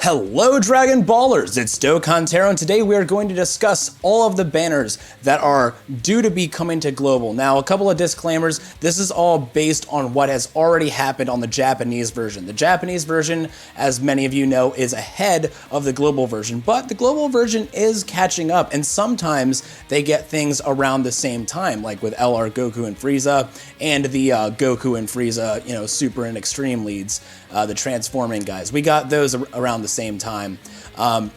Hello Dragon Ballers, it's Dokkan, and today we are going to discuss all of the banners that are due to be coming to global. Now, a couple of disclaimers, this is all based on what has already happened on the Japanese version. The Japanese version, as many of you know, is ahead of the global version, but the global version is catching up, and sometimes they get things around the same time, like with LR Goku and Frieza, and the Goku and Frieza, Super and Extreme leads, the transforming guys. We got those around the same time.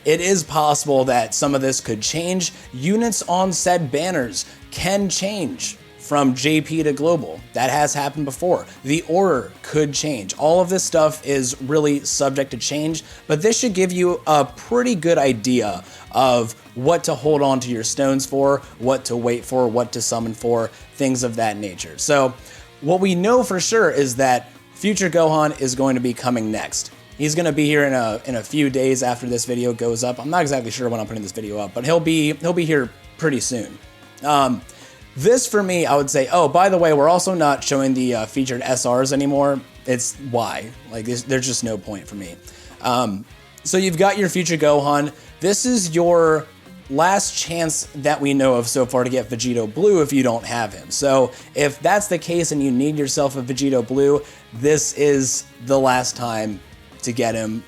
It is possible that some of this could change. Units on said banners can change from JP to global. That has happened before. The order could change. All of this stuff is really subject to change, but this should give you a pretty good idea of what to hold on to your stones for, what to wait for, what to summon for, things of that nature. So what we know for sure is that Future Gohan is going to be coming next. He's going to be here in a few days after this video goes up. I'm not exactly sure when I'm putting this video up, but he'll be here pretty soon. This for me, I would say, oh, by the way, we're also not showing the featured SRs anymore. It's why. Like, there's just no point for me. So you've got your Future Gohan. This is your last chance that we know of so far to get Vegito Blue if you don't have him. So if that's the case and you need yourself a Vegito Blue, this is the last time to get him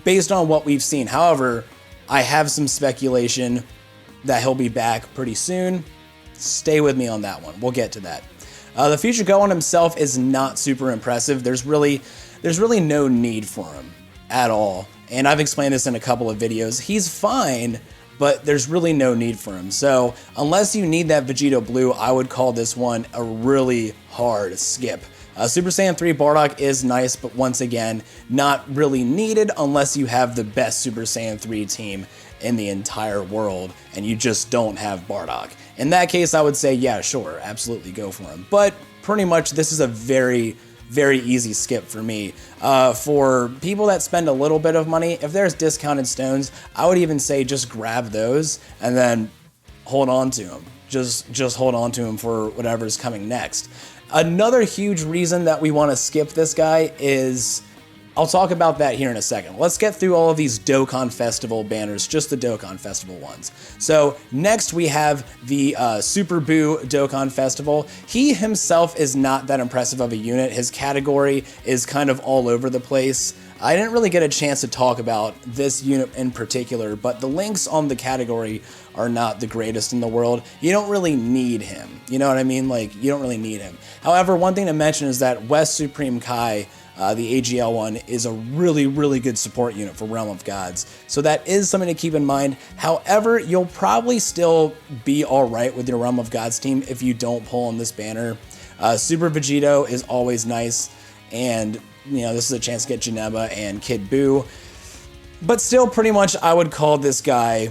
based on what we've seen. However, I have some speculation that he'll be back pretty soon. Stay with me on that one. We'll get to that. The Future Gohan himself is not super impressive. There's really no need for him at all. And I've explained this in a couple of videos. He's fine, but there's really no need for him. So unless you need that Vegito Blue, I would call this one a really hard skip. Super Saiyan 3 Bardock is nice, but once again, not really needed unless you have the best Super Saiyan 3 team in the entire world and you just don't have Bardock. In that case, I would say, yeah, sure, absolutely go for him. But pretty much this is a very easy skip for me. For people that spend a little bit of money, if there's discounted stones, I would even say just grab those and then hold on to them. Just hold on to them for whatever's coming next. Another huge reason that we want to skip this guy is, I'll talk about that here in a second. Let's get through all of these Dokkan Festival banners, just the Dokkan Festival ones. So next we have the Super Buu Dokkan Festival. He himself is not that impressive of a unit. His category is kind of all over the place. I didn't really get a chance to talk about this unit in particular, but the links on the category are not the greatest in the world. You don't really need him. You know what I mean? Like, you don't really need him. However, one thing to mention is that West Supreme Kai, the AGL one, is a really good support unit for Realm of Gods. So that is something to keep in mind. However, you'll probably still be alright with your Realm of Gods team if you don't pull on this banner. Super Vegito is always nice, and this is a chance to get Janeba and Kid Buu. But still, pretty much, I would call this guy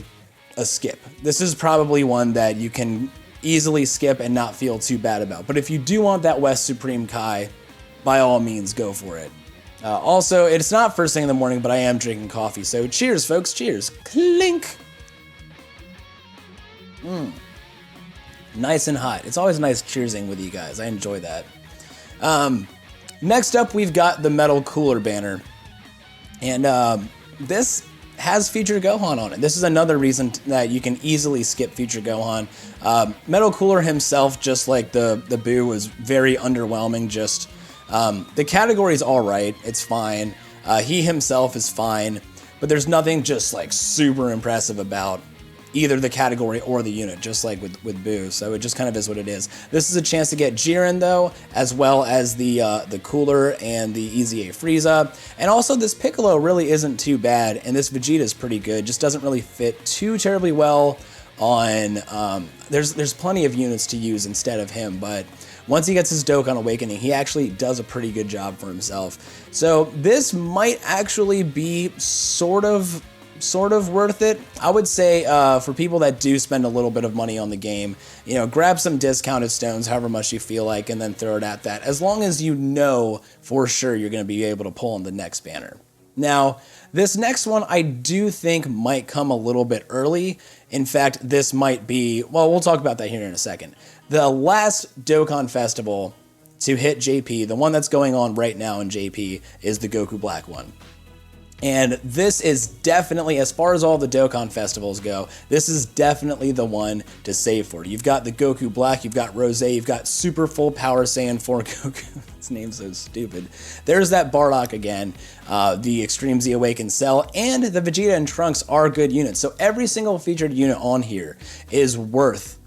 a skip. This is probably one that you can easily skip and not feel too bad about. But if you do want that West Supreme Kai, by all means, go for it. Also, it's not first thing in the morning, but I am drinking coffee. So cheers, folks. Cheers. Clink. Nice and hot. It's always nice cheersing with you guys. I enjoy that. Next up, we've got the Metal Cooler banner. And this has Future Gohan on it. This is another reason that you can easily skip Future Gohan. Metal Cooler himself, just like the Buu, was very underwhelming. Just the category's alright. It's fine. He himself is fine. But there's nothing just like super impressive about either the category or the unit, just like with Buu. So it just kind of is what it is. This is a chance to get Jiren, though, as well as the Cooler and the Easy A Frieza. And also, this Piccolo really isn't too bad, and this Vegeta is pretty good. Just doesn't really fit too terribly well on... There's plenty of units to use instead of him, but once he gets his Dokkan Awakening, he actually does a pretty good job for himself. So this might actually be sort of worth it. I would say for people that do spend a little bit of money on the game, grab some discounted stones, however much you feel like, and then throw it at that, as long as you know for sure you're going to be able to pull on the next banner. Now, this next one I do think might come a little bit early. In fact, this might be, well, we'll talk about that here in a second. The last Dokkan Festival to hit JP, the one that's going on right now in JP, is the Goku Black one. And this is definitely, as far as all the Dokkan festivals go, this is definitely the one to save for. You've got the Goku Black, you've got Rose, you've got Super Full Power Saiyan 4 Goku. His name's so stupid. There's that Bardock again, the Extreme Z Awakened Cell, and the Vegeta and Trunks are good units. So every single featured unit on here is worth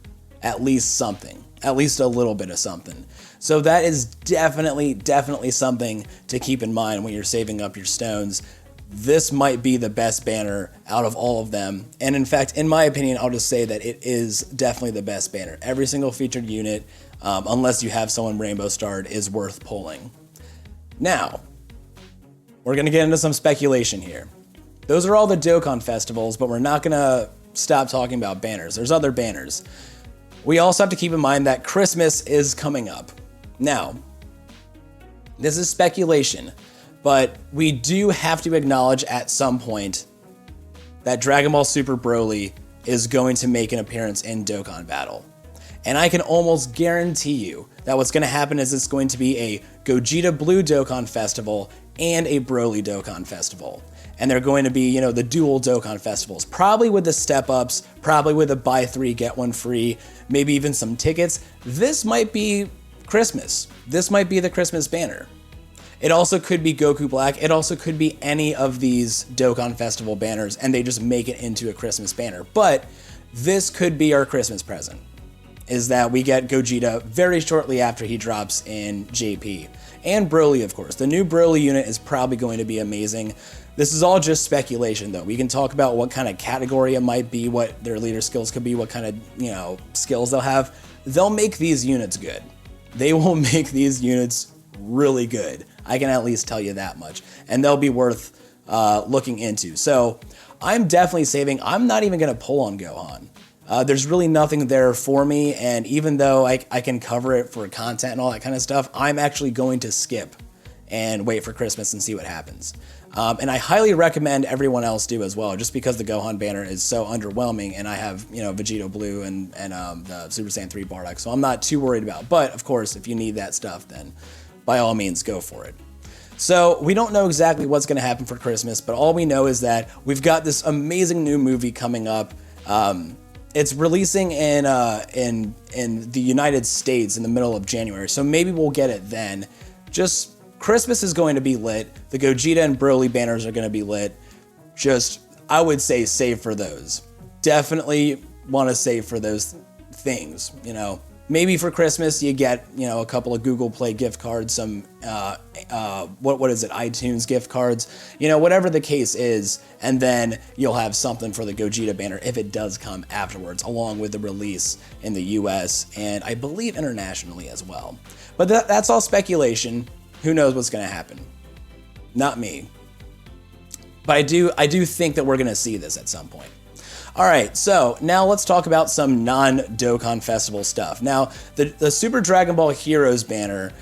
at least something, at least a little bit of something. So that is definitely something to keep in mind when you're saving up your stones. This might be the best banner out of all of them. And in fact, in my opinion, I'll just say that it is definitely the best banner. Every single featured unit, unless you have someone rainbow starred, is worth pulling. Now, we're going to get into some speculation here. Those are all the Dokkan festivals, but we're not going to stop talking about banners. There's other banners. We also have to keep in mind that Christmas is coming up. Now, this is speculation, but we do have to acknowledge at some point that Dragon Ball Super Broly is going to make an appearance in Dokkan Battle. And I can almost guarantee you that what's going to happen is it's going to be a Gogeta Blue Dokkan Festival and a Broly Dokkan Festival. And they're going to be, the dual Dokkan festivals. Probably with the step-ups, probably with a buy 3, get 1 free, maybe even some tickets. This might be Christmas. This might be the Christmas banner. It also could be Goku Black. It also could be any of these Dokkan Festival banners, and they just make it into a Christmas banner. But this could be our Christmas present, is that we get Gogeta very shortly after he drops in JP. And Broly, of course. The new Broly unit is probably going to be amazing. This is all just speculation, though. We can talk about what kind of category it might be, what their leader skills could be, what kind of, skills they'll have. They'll make these units good. They will make these units really good. I can at least tell you that much. And they'll be worth looking into. So I'm definitely saving. I'm not even going to pull on Gohan. There's really nothing there for me. And even though I can cover it for content and all that kind of stuff, I'm actually going to skip and wait for Christmas and see what happens. And I highly recommend everyone else do as well, just because the Gohan banner is so underwhelming, and I have, Vegeta Blue and the Super Saiyan 3 Bardock, so I'm not too worried about. But, of course, if you need that stuff, then by all means, go for it. So we don't know exactly what's going to happen for Christmas, but all we know is that we've got this amazing new movie coming up. It's releasing in the United States in the middle of January, so maybe we'll get it then. Just Christmas is going to be lit. The Gogeta and Broly banners are going to be lit. Just, I would say, save for those. Definitely want to save for those things, Maybe for Christmas you get, a couple of Google Play gift cards, some, what is it, iTunes gift cards, whatever the case is, and then you'll have something for the Gogeta banner if it does come afterwards, along with the release in the US and I believe internationally as well. But that's all speculation. Who knows what's going to happen? Not me. But I do think that we're going to see this at some point. All right, so now let's talk about some non-Dokkan Festival stuff. Now, the Super Dragon Ball Heroes banner,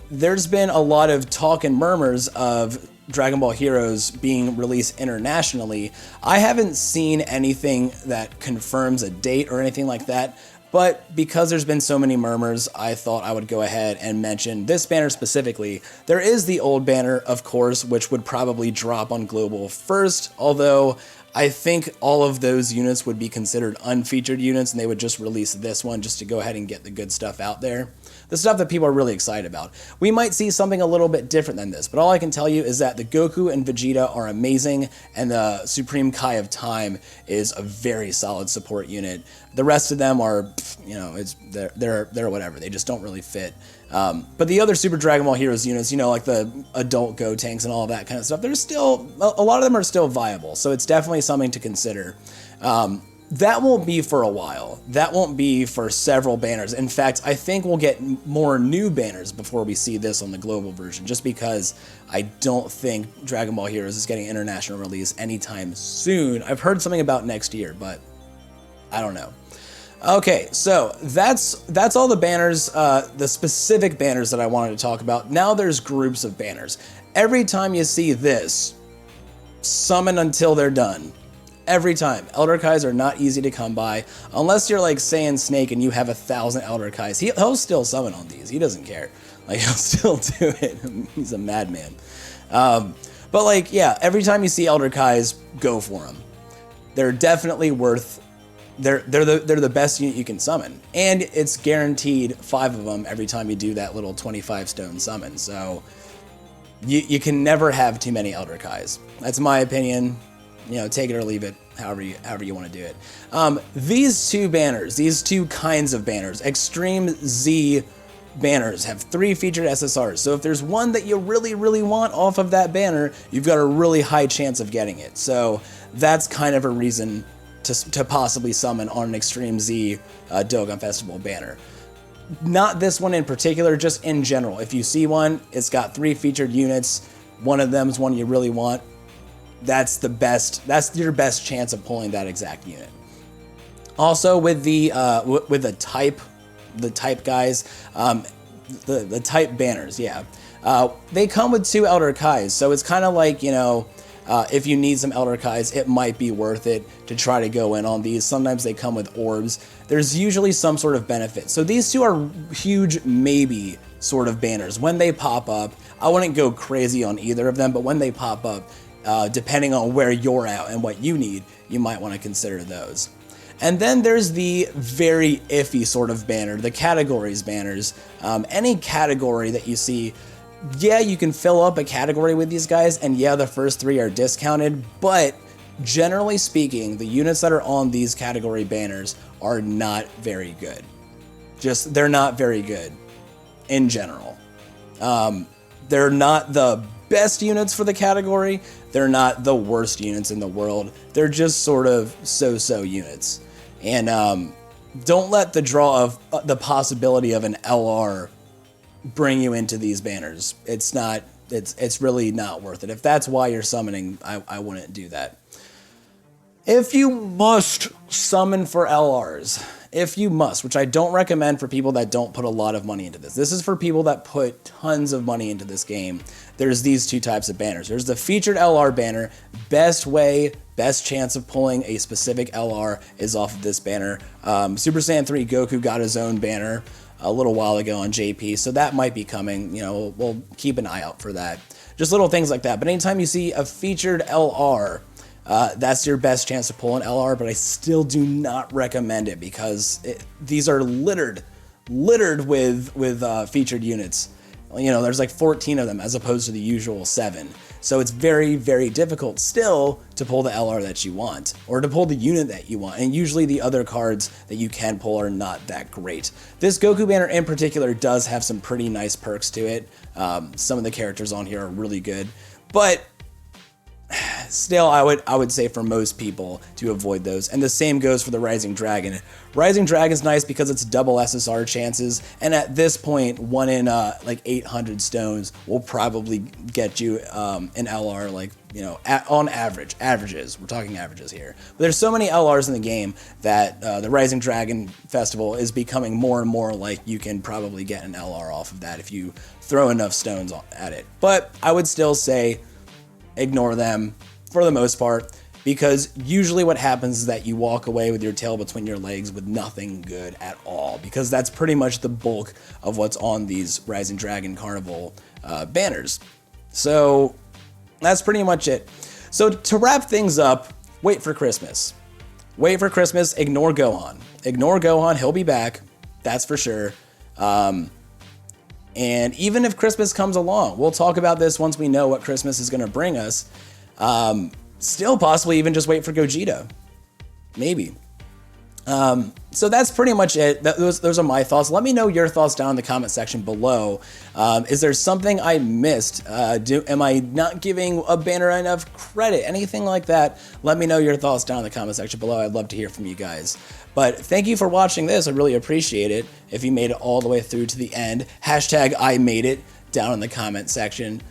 there's been a lot of talk and murmurs of Dragon Ball Heroes being released internationally. I haven't seen anything that confirms a date or anything like that, but because there's been so many murmurs, I thought I would go ahead and mention this banner specifically. There is the old banner, of course, which would probably drop on Global first, although I think all of those units would be considered unfeatured units, and they would just release this one just to go ahead and get the good stuff out there. The stuff that people are really excited about. We might see something a little bit different than this, but all I can tell you is that the Goku and Vegeta are amazing, and the Supreme Kai of Time is a very solid support unit. The rest of them are, they're whatever. They just don't really fit. But the other Super Dragon Ball Heroes units, like the adult Gotenks and all of that kind of stuff, there's still, a lot of them are still viable, so it's definitely something to consider. That won't be for a while. That won't be for several banners. In fact, I think we'll get more new banners before we see this on the global version, just because I don't think Dragon Ball Heroes is getting international release anytime soon. I've heard something about next year, but I don't know. Okay, so that's all the banners, the specific banners that I wanted to talk about. Now there's groups of banners. Every time you see this, summon until they're done. Every time. Elder Kais are not easy to come by. Unless you're like Saiyan Snake and you have 1,000 Elder Kais. He'll still summon on these. He doesn't care. He'll still do it. He's a madman. But like, yeah, every time you see Elder Kais, go for them. They're definitely worth. They're the best unit you can summon, and it's guaranteed 5 of them every time you do that little 25 stone summon. So you can never have too many Elder Kais. That's my opinion. You know, take it or leave it, however you want to do it. These two banners, these two kinds of banners, Extreme Z banners, have 3 featured SSRs. So if there's one that you really, really want off of that banner, you've got a really high chance of getting it. So that's kind of a reason to possibly summon on an Extreme Z Dokkan Festival banner. Not this one in particular, just in general. If you see one, it's got 3 featured units, one of them is one you really want, that's your best chance of pulling that exact unit. Also with the type guys, the type banners, yeah. They come with 2 Elder Kais, so it's kind of like, you know, if you need some Elder Kais, it might be worth it to try to go in on these. Sometimes they come with orbs. There's usually some sort of benefit. So these 2 are huge maybe sort of banners. When they pop up, I wouldn't go crazy on either of them, but when they pop up, depending on where you're at and what you need, you might want to consider those. And then there's the very iffy sort of banner, the categories banners. Any category that you see, yeah, you can fill up a category with these guys, and yeah, the first 3 are discounted, but generally speaking, the units that are on these category banners are not very good. They're not very good in general. They're not the best units for the category. They're not the worst units in the world. They're just sort of so-so units. And don't let the draw of the possibility of an LR bring you into these banners. It's really not worth it. If that's why you're summoning, I wouldn't do that. If you must summon for LRs, if you must, which I don't recommend for people that don't put a lot of money into this. This is for people that put tons of money into this game. There's these 2 types of banners. There's the featured LR banner. Best chance of pulling a specific LR is off of this banner. Super Saiyan 3 Goku got his own banner a little while ago on JP, so that might be coming. You know, we'll keep an eye out for that. Just little things like that. But anytime you see a featured LR, that's your best chance to pull an LR, but I still do not recommend it because these are littered with featured units. You know, there's like 14 of them as opposed to the usual 7. So it's very, very difficult still to pull the LR that you want or to pull the unit that you want. And usually the other cards that you can pull are not that great. This Goku banner in particular does have some pretty nice perks to it. Some of the characters on here are really good, but still, I would say for most people to avoid those. And the same goes for the Rising Dragon. Rising Dragon's nice because it's double SSR chances, and at this point, 1 in like 800 stones will probably get you an LR, like, you know, on averages. We're talking averages here. But there's so many LRs in the game that the Rising Dragon Festival is becoming more and more like you can probably get an LR off of that if you throw enough stones at it. But I would still say ignore them for the most part, because usually what happens is that you walk away with your tail between your legs with nothing good at all, because that's pretty much the bulk of what's on these Rising Dragon Carnival banners. So that's pretty much it. So to wrap things up, wait for Christmas. Wait for Christmas, ignore Gohan. Ignore Gohan, he'll be back, that's for sure. And even if Christmas comes along, we'll talk about this once we know what Christmas is going to bring us. Still possibly even just wait for Gogeta. Maybe. So that's pretty much it. Those are my thoughts. Let me know your thoughts down in the comment section below. Is there something I missed? Am I not giving a banner enough credit? Anything like that? Let me know your thoughts down in the comment section below. I'd love to hear from you guys. But thank you for watching this. I really appreciate it. If you made it all the way through to the end, hashtag I made it down in the comment section.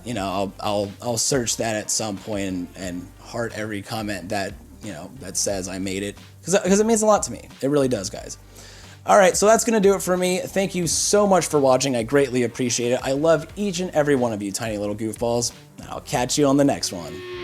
You know, I'll search that at some point and heart every comment that, you know, that says I made it, because it means a lot to me. It really does, guys. All right, so that's going to do it for me. Thank you so much for watching. I greatly appreciate it. I love each and every one of you tiny little goofballs. I'll catch you on the next one.